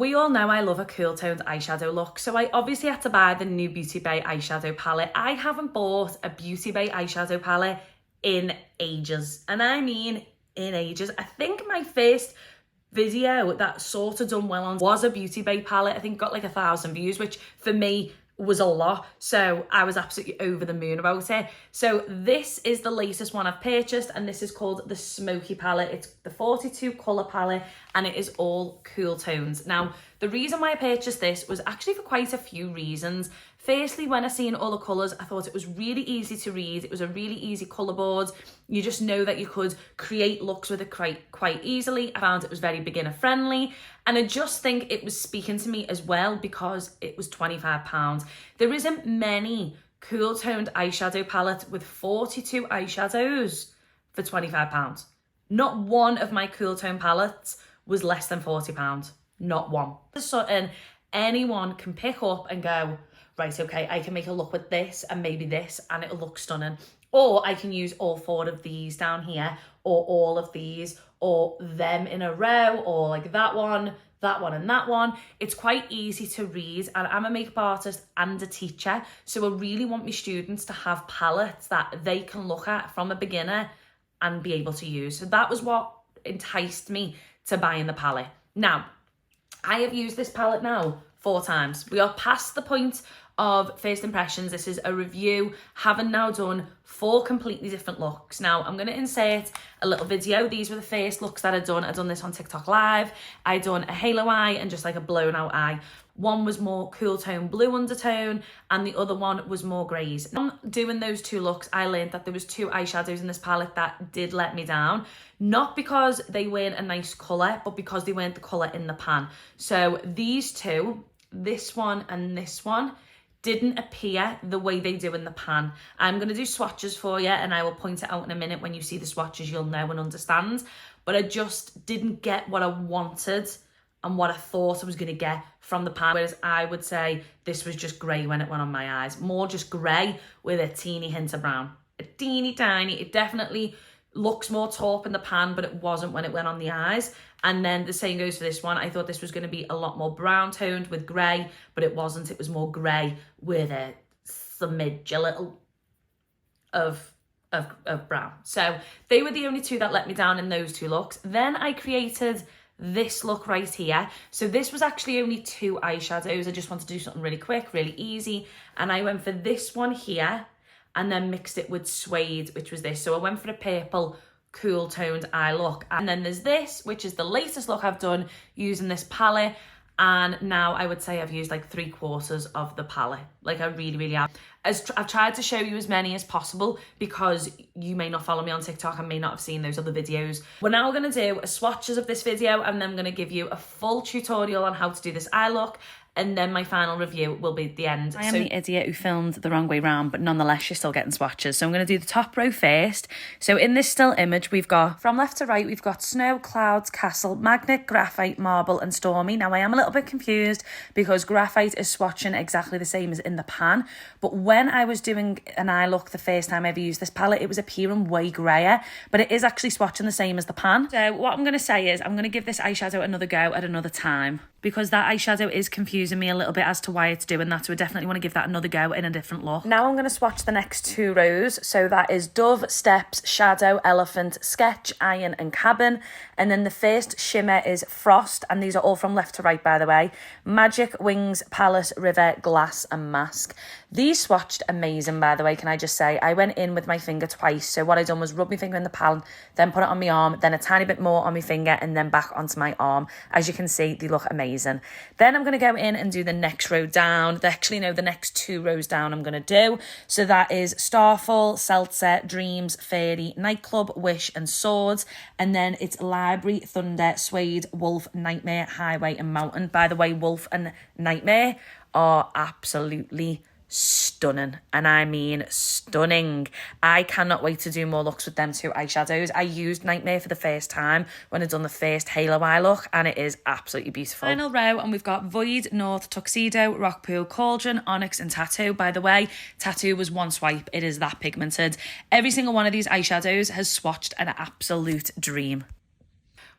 We all know I love a cool toned eyeshadow look, so I obviously had to buy the new Beauty Bay eyeshadow palette. I haven't bought a Beauty Bay eyeshadow palette in ages, and I mean in ages. I think my first video that sort of done well on was a Beauty Bay palette. I think got like 1,000 views, which for me was a lot, so I was absolutely over the moon about it. So this is the latest one I've purchased, and this is called the Smoky palette. It's the 42 colour palette, and it is all cool tones. Now, the reason why I purchased this was actually for quite a few reasons. Firstly, when I seen all the colours, I thought it was really easy to read. It was a really easy colour board. You just know that you could create looks with it quite easily. I found it was very beginner friendly. And I just think it was speaking to me as well because it was £25. There isn't many cool toned eyeshadow palettes with 42 eyeshadows for £25. Not one of my cool tone palettes was less than £40. Not one. There's something anyone can pick up and go, right, okay, I can make a look with this and maybe this and it'll look stunning. Or I can use all 4 of these down here, or all of these, or them in a row, or like that one, and that one. It's quite easy to read, and I'm a makeup artist and a teacher, so I really want my students to have palettes that they can look at from a beginner and be able to use. So that was what enticed me to buying the palette. Now, I have used this palette now 4 times. We are past the point of first impressions. This is a review, having now done 4 completely different looks. Now, I'm going to insert a little video. These were the first looks that I'd done. I'd done this on TikTok Live. I'd done a halo eye and just like a blown out eye. One was more cool tone blue undertone, and the other one was more greys. Now, doing those 2 looks, I learned that there was 2 eyeshadows in this palette that did let me down. Not because they weren't a nice colour, but because they weren't the colour in the pan. So these 2, this one and this one, didn't appear the way they do in the pan. I'm going to do swatches for you, and I will point it out in a minute. When you see the swatches, you'll know and understand. But I just didn't get what I wanted and what I thought I was going to get from the pan. Whereas I would say this was just grey when it went on my eyes. More just grey with a teeny hint of brown. A teeny tiny. It definitely looks more taupe in the pan, but it wasn't when it went on the eyes. And then the same goes for this one. I thought this was going to be a lot more brown toned with grey, but it wasn't. It was more grey with a smidge, a little of brown. So they were the only 2 that let me down in those 2 looks. Then I created this look right here. So this was actually only 2 eyeshadows. I just wanted to do something really quick, really easy. And I went for this one here and then mixed it with suede, which was this. So I went for a purple cool toned eye look. And then there's this, which is the latest look I've done using this palette. And now I would say I've used like 3/4 of the palette. Like I really have. I've tried to show you as many as possible because you may not follow me on TikTok and may not have seen those other videos. We're now going to do a swatches of this video, and then I'm going to give you a full tutorial on how to do this eye look. And then my final review will be at the end. I am the idiot who filmed the wrong way round, but nonetheless, you're still getting swatches. So I'm going to do the top row first. So in this still image, we've got, from left to right, we've got snow, clouds, castle, magnet, graphite, marble, and stormy. Now, I am a little bit confused because graphite is swatching exactly the same as in the pan. But when I was doing an eye look the first time I ever used this palette, it was appearing way grayer, but it is actually swatching the same as the pan. So what I'm going to say is I'm going to give this eyeshadow another go at another time, because that eyeshadow is confusing me a little bit as to why it's doing that. So I definitely want to give that another go in a different look. Now I'm going to swatch the next 2 rows. So that is Dove, Steps, Shadow, Elephant, Sketch, Iron and Cabin. And then the first shimmer is Frost. And these are all from left to right, by the way. Magic, Wings, Palace, River, Glass and Mask. These swatched amazing, by the way, can I just say. I went in with my finger twice. So what I done was rub my finger in the pan, then put it on my arm, then a tiny bit more on my finger, and then back onto my arm. As you can see, they look amazing. Then I'm going to go in and do the next row down. Actually, no, the next 2 rows down I'm going to do. So that is Starfall, Seltzer, Dreams, Fairy, Nightclub, Wish and Swords. And then it's Library, Thunder, Suede, Wolf, Nightmare, Highway and Mountain. By the way, Wolf and Nightmare are absolutely stunning, and I mean stunning. I cannot wait to do more looks with them 2 eyeshadows. I used Nightmare for the first time when I'd done the first halo eye look, and it is absolutely beautiful. Final row, and we've got Void, North, Tuxedo, Rockpool, Cauldron, Onyx and Tattoo. By the way, Tattoo was 1 swipe. It is that pigmented. Every single one of these eyeshadows has swatched an absolute dream.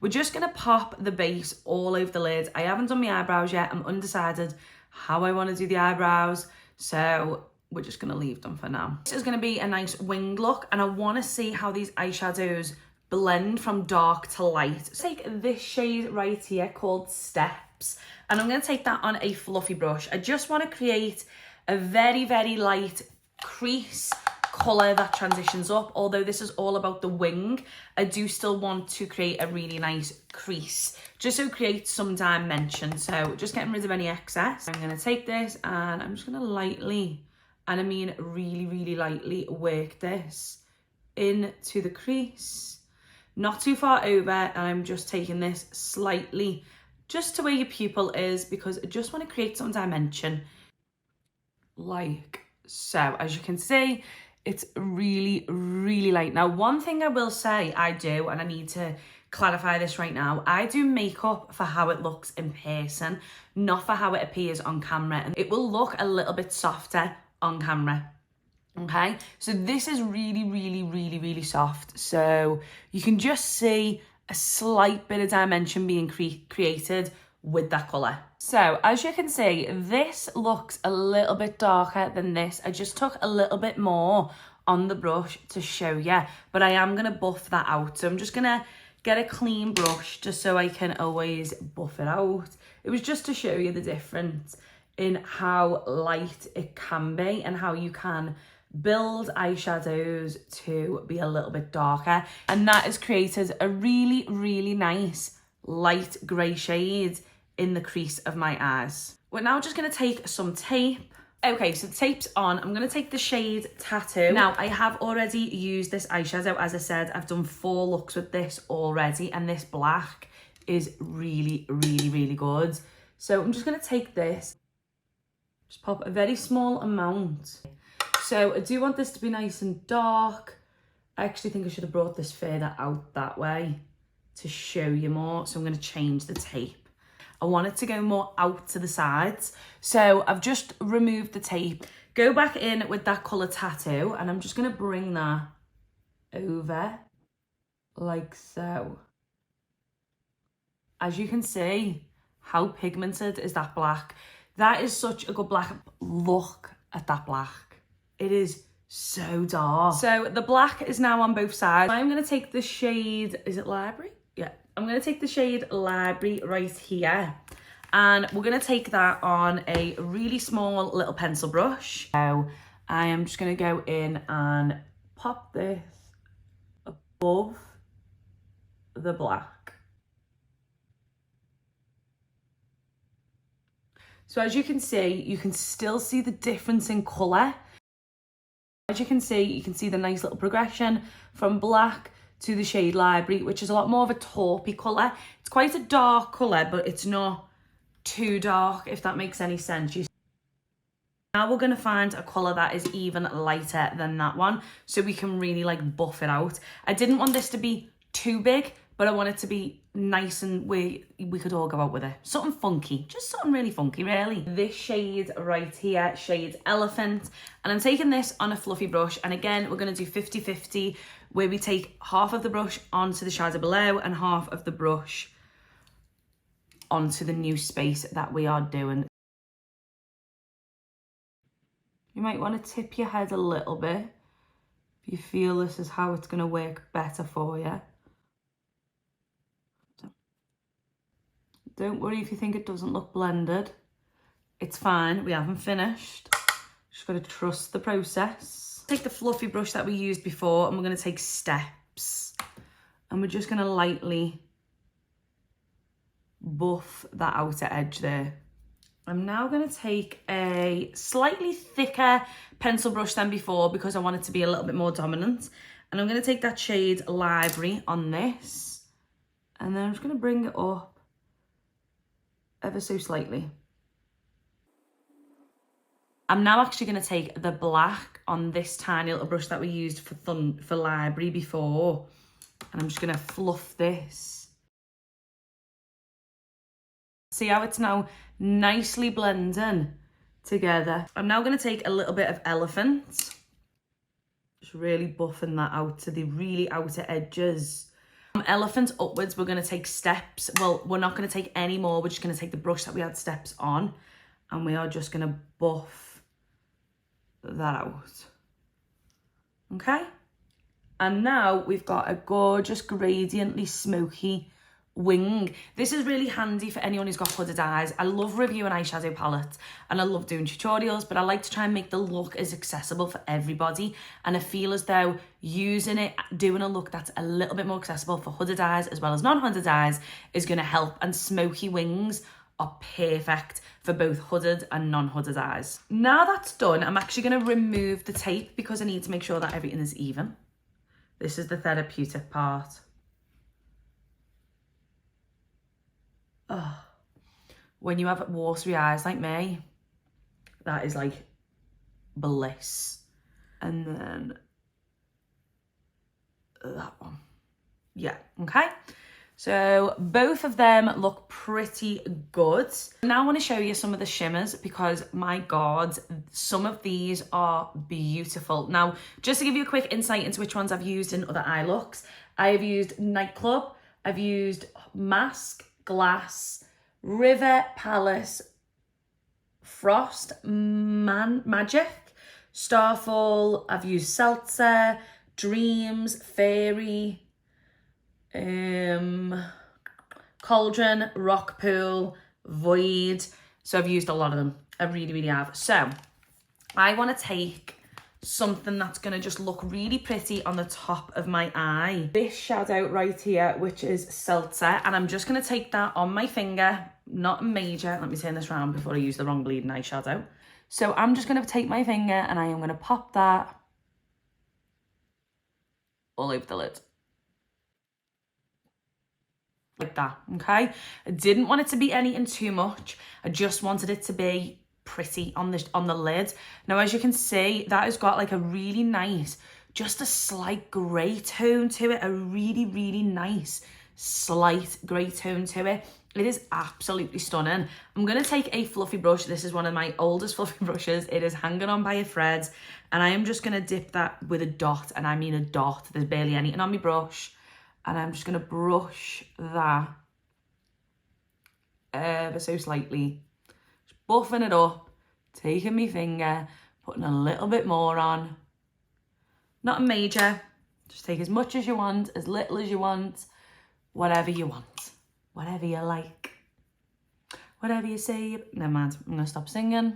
We're just going to pop the base all over the lid. I haven't done my eyebrows yet. I'm undecided how I want to do the eyebrows. So we're just going to leave them for now. This is going to be a nice winged look, and I want to see how these eyeshadows blend from dark to light. Take this shade right here called Steps, and I'm going to take that on a fluffy brush. I just want to create a very, very light crease colour that transitions up. Although this is all about the wing, I do still want to create a really nice crease, just so it creates some dimension. So just getting rid of any excess. I'm going to take this and I'm just going to lightly, and I mean really, really lightly, work this into the crease. Not too far over, and I'm just taking this slightly just to where your pupil is, because I just want to create some dimension like so. As you can see, it's really, really light. Now, one thing I will say I do, and I need to clarify this right now, I do makeup for how it looks in person, not for how it appears on camera, and it will look a little bit softer on camera. Okay, so this is really, really, really, really soft. So you can just see a slight bit of dimension being created with that colour. So as you can see, this looks a little bit darker than this. I just took a little bit more on the brush to show you, but I am going to buff that out. So I'm just going to get a clean brush just so I can always buff it out. It was just to show you the difference in how light it can be and how you can build eyeshadows to be a little bit darker, and that has created a really, really nice light grey shade in the crease of my eyes. We're now just going to take some tape. Okay, so the tape's on. I'm going to take the shade Tattoo. Now, I have already used this eyeshadow. As I said, I've done 4 looks with this already, and this black is really, really, really good. So I'm just going to take this, just pop a very small amount. So I do want this to be nice and dark. I actually think I should have brought this further out that way to show you more. So I'm going to change the tape. I want it to go more out to the sides. So I've just removed the tape. Go back in with that colour Tattoo, and I'm just going to bring that over like so. As you can see, how pigmented is that black? That is such a good black. Look at that black. It is so dark. So the black is now on both sides. I'm going to take the shade, is it Library? Yeah. I'm going to take the shade Library right here. And we're going to take that on a really small little pencil brush. So I am just going to go in and pop this above the black. So as you can still see the difference in colour. As you can see the nice little progression from black to the shade Library, which is a lot more of a taupey colour. It's quite a dark colour, but it's not too dark, if that makes any sense. Now we're going to find a colour that is even lighter than that one, so we can really like buff it out. I didn't want this to be too big, but I want it to be nice and we could all go out with it. Something funky, just something really funky, really. This shade right here, shade Elephant, and I'm taking this on a fluffy brush, and again, we're going to do 50-50, where we take half of the brush onto the shadow below and half of the brush onto the new space that we are doing. You might want to tip your head a little bit if you feel this is how it's going to work better for you. Don't worry if you think it doesn't look blended. It's fine, we haven't finished. Just got to trust the process. Take the fluffy brush that we used before, and we're going to take Steps. And we're just going to lightly buff that outer edge there. I'm now going to take a slightly thicker pencil brush than before, because I want it to be a little bit more dominant. And I'm going to take that shade Library on this. And then I'm just going to bring it up ever so slightly. I'm now actually going to take the black on this tiny little brush that we used for Library before, and I'm just going to fluff this. See how it's now nicely blending together. I'm now going to take a little bit of Elephant, just really buffing that out to the really outer edges. From elephant upwards, we're going to take steps. Well, we're not going to take any more. We're just going to take the brush that we had steps on, and we are just going to buff that out. Okay? And now we've got a gorgeous gradiently smoky wing. This is really handy for anyone who's got hooded eyes. I love reviewing eyeshadow palettes and I love doing tutorials, but I like to try and make the look as accessible for everybody. And I feel as though using it, doing a look that's a little bit more accessible for hooded eyes as well as non-hooded eyes is going to help. And smoky wings are perfect for both hooded and non-hooded eyes. Now that's done, I'm actually going to remove the tape because I need to make sure that everything is even. This is the therapeutic part. Oh, when you have watery eyes like me, that is like bliss. And then that one. Yeah, okay. So both of them look pretty good. Now I want to show you some of the shimmers because my God, some of these are beautiful. Now, just to give you a quick insight into which ones I've used in other eye looks, I have used Nightclub, I've used Mask, Glass, River, Palace, Frost, Magic, Starfall, I've used Seltzer, Dreams, Fairy, Cauldron, Rock Pool, Void. So I've used a lot of them. I really, really have. So I want to take something that's going to just look really pretty on the top of my eye. This shadow right here, which is Seltzer, and I'm just going to take that on my finger, not major. Let me turn this around before I use the wrong bleeding eyeshadow. So I'm just going to take my finger and I am going to pop that all over the lid. Like that, okay? I didn't want it to be anything too much. I just wanted it to be pretty on the lid. Now, as you can see, that has got like a really nice, just a slight grey tone to it, a really, really nice slight grey tone to it. It is absolutely stunning. I'm going to take a fluffy brush. This is one of my oldest fluffy brushes. It is hanging on by a thread, and I am just going to dip that with a dot, and I mean a dot. There's barely anything on my brush, and I'm just going to brush that ever so slightly. Buffing it up, taking my finger, putting a little bit more on. Not a major, just take as much as you want, as little as you want, whatever you want, whatever you like, whatever you say. Never mind, I'm gonna stop singing.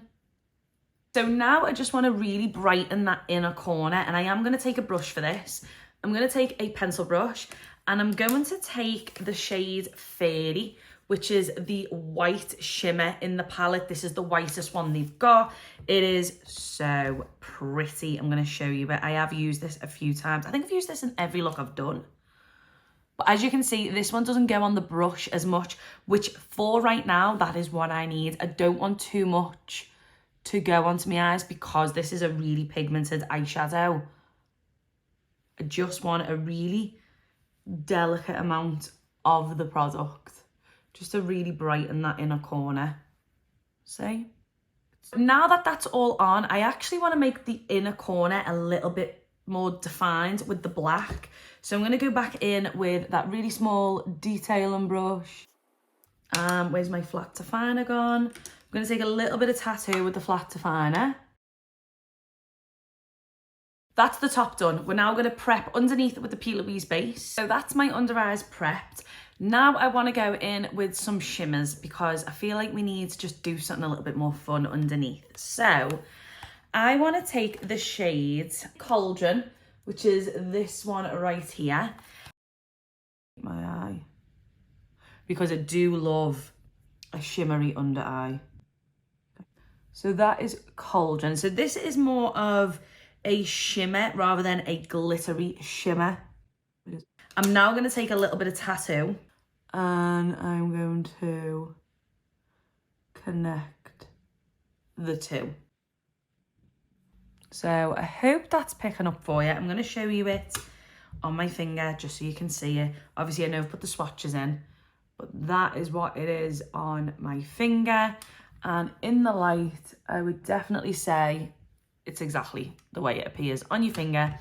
So now I just wanna really brighten that inner corner, and I am gonna take a brush for this. I'm gonna take a pencil brush, and I'm going to take the shade Fairy, which is the white shimmer in the palette. This is the whitest one they've got. It is so pretty. I'm going to show you it. I have used this a few times. I think I've used this in every look I've done. But as you can see, this one doesn't go on the brush as much, which for right now, that is what I need. I don't want too much to go onto my eyes because this is a really pigmented eyeshadow. I just want a really delicate amount of the product, just to really brighten that inner corner. See? Now that that's all on, I actually want to make the inner corner a little bit more defined with the black. So I'm going to go back in with that really small detailing brush. Where's my flat definer gone? I'm going to take a little bit of tattoo with the flat definer. That's the top done. We're now going to prep underneath it with the P. Louise base. So that's my under eyes prepped. Now I want to go in with some shimmers because I feel like we need to just do something a little bit more fun underneath. So I want to take the shade Cauldron, which is this one right here. My eye. Because I do love a shimmery under eye. So that is Cauldron. So this is more of a shimmer rather than a glittery shimmer. I'm now going to take a little bit of tattoo and I'm going to connect the two. So I hope that's picking up for you. I'm going to show you it on my finger just so you can see it. Obviously I know I've put the swatches in, but that is what it is on my finger. And in the light, I would definitely say it's exactly the way it appears on your finger,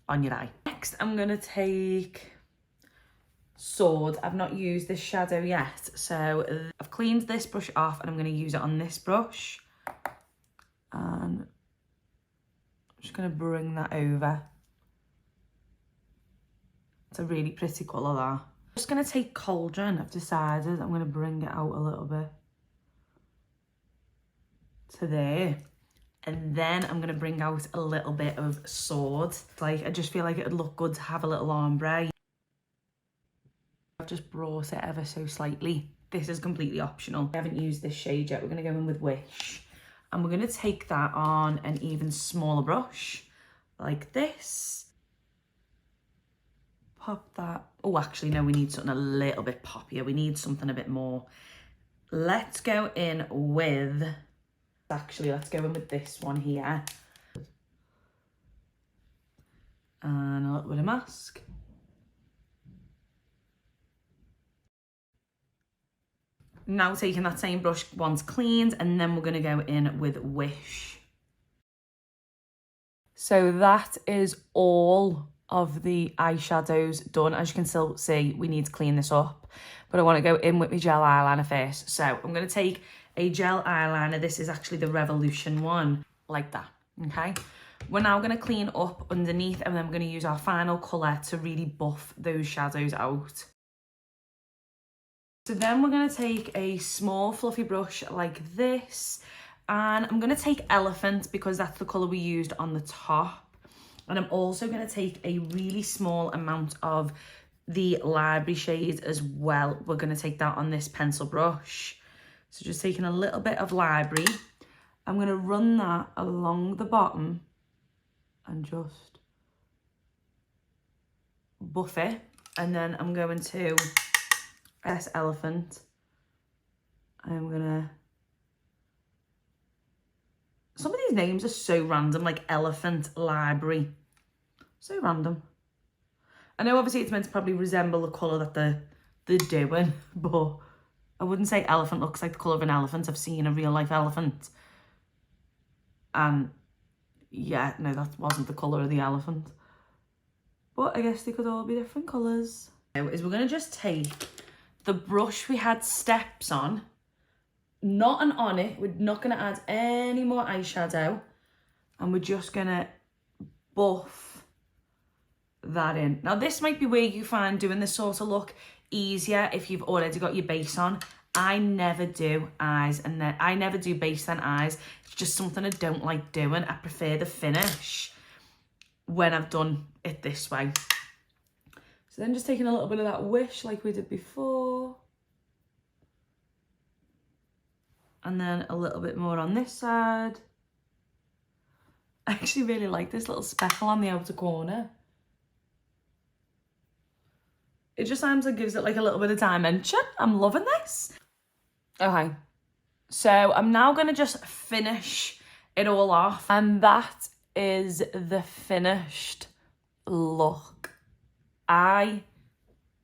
on your eye. Next, I'm going to take Sword. I've not used this shadow yet, so I've cleaned this brush off and I'm going to use it on this brush. And I'm just going to bring that over. It's a really pretty colour, that. I'm just going to take Cauldron. I've decided I'm going to bring it out a little bit to there. And then I'm going to bring out a little bit of Sword. Like, I just feel like it would look good to have a little ombre. I've just brought it ever so slightly. This is completely optional. I haven't used this shade yet. We're going to go in with Wish. And we're going to take that on an even smaller brush, like this. Pop that. Oh, actually, no, we need something a little bit poppier. We need something a bit more. Let's go in with... Actually, let's go in with this one here. And a little bit of mask. Now taking that same brush once cleaned, and then we're going to go in with Wish. So that is all of the eyeshadows done. As you can still see, we need to clean this up, but I want to go in with my gel eyeliner first. So I'm going to take a gel eyeliner. This is actually the Revolution one, like that, okay? We're now going to clean up underneath, and then we're going to use our final colour to really buff those shadows out. So then we're going to take a small fluffy brush like this, and I'm going to take Elephant because that's the colour we used on the top. And I'm also going to take a really small amount of the Library shade as well. We're going to take that on this pencil brush. So just taking a little bit of Library. I'm going to run that along the bottom and just buff it. And then I'm going to Elephant. I'm going to... Some of these names are so random, like Elephant, Library. So random. I know obviously it's meant to probably resemble the colour that they're doing, but I wouldn't say elephant looks like the colour of an elephant. I've seen a real life elephant. And yeah, no, that wasn't the colour of the elephant. But I guess they could all be different colours. Now is we're going to just take the brush we had steps on, not on it. We're not going to add any more eyeshadow. And we're just going to buff that in. Now this might be where you find doing this sort of look easier if you've already got your base on. I never do eyes and then I never do base then eyes. It's just something I don't like doing. I prefer the finish when I've done it this way. So then just taking a little bit of that Wish like we did before. And then a little bit more on this side. I actually really like this little speckle on the outer corner. It just sounds like gives it like a little bit of dimension. I'm loving this. Okay, so I'm now going to just finish it all off. And that is the finished look. I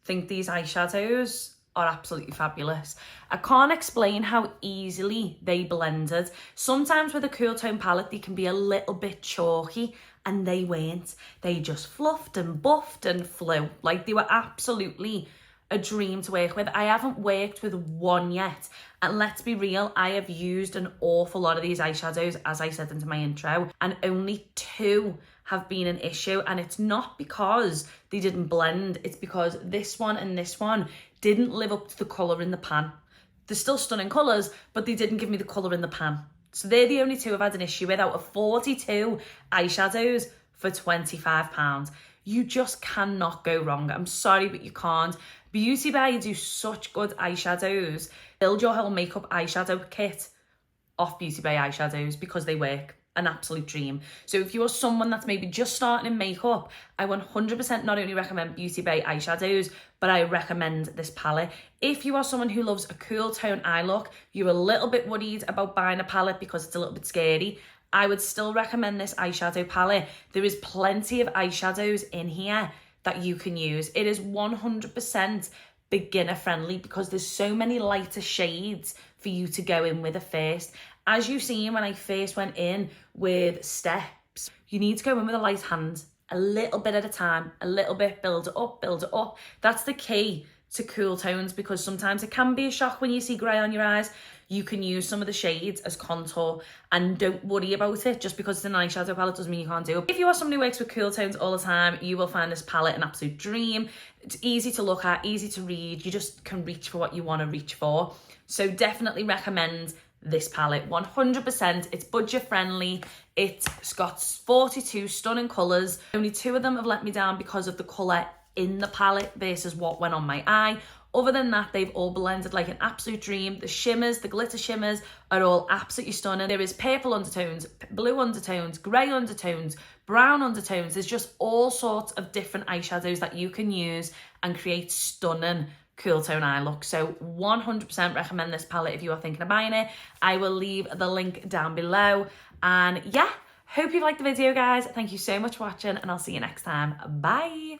think these eyeshadows are absolutely fabulous. I can't explain how easily they blended. Sometimes with a cool tone palette, they can be a little bit chalky, and they weren't. They just fluffed and buffed and flew. Like, they were absolutely a dream to work with. I haven't worked with one yet. And let's be real, I have used an awful lot of these eyeshadows, as I said into my intro, and only 2 have been an issue. And it's not because they didn't blend. It's because this one and this one didn't live up to the colour in the pan. They're still stunning colours, but they didn't give me the colour in the pan. So they're the only 2 I've had an issue with out of 42 eyeshadows for £25. You just cannot go wrong. I'm sorry, but you can't. Beauty Bay do such good eyeshadows. Build your whole makeup eyeshadow kit off Beauty Bay eyeshadows because they work. An absolute dream. So if you're someone that's maybe just starting in makeup, I 100% not only recommend Beauty Bay eyeshadows, but I recommend this palette. If you are someone who loves a cool tone eye look, you're a little bit worried about buying a palette because it's a little bit scary, I would still recommend this eyeshadow palette. There is plenty of eyeshadows in here that you can use. It is 100% beginner friendly because there's so many lighter shades for you to go in with at first. As you've seen when I first went in with steps, you need to go in with a light hand, a little bit at a time, a little bit, build it up, build it up. That's the key to cool tones, because sometimes it can be a shock when you see grey on your eyes. You can use some of the shades as contour and don't worry about it. Just because it's an eyeshadow palette doesn't mean you can't do it. If you are somebody who works with cool tones all the time, you will find this palette an absolute dream. It's easy to look at, easy to read. You just can reach for what you want to reach for. So definitely recommend this palette, 100%. It's budget friendly. It's got 42 stunning colours. Only 2 of them have let me down because of the colour in the palette versus what went on my eye. Other than that, they've all blended like an absolute dream. The shimmers, the glitter shimmers are all absolutely stunning. There is purple undertones, blue undertones, grey undertones, brown undertones. There's just all sorts of different eyeshadows that you can use and create stunning cool tone eye look. So 100% recommend this palette if you are thinking of buying it. I will leave the link down below. And yeah, hope you liked the video, guys. Thank you so much for watching, and I'll see you next time. Bye.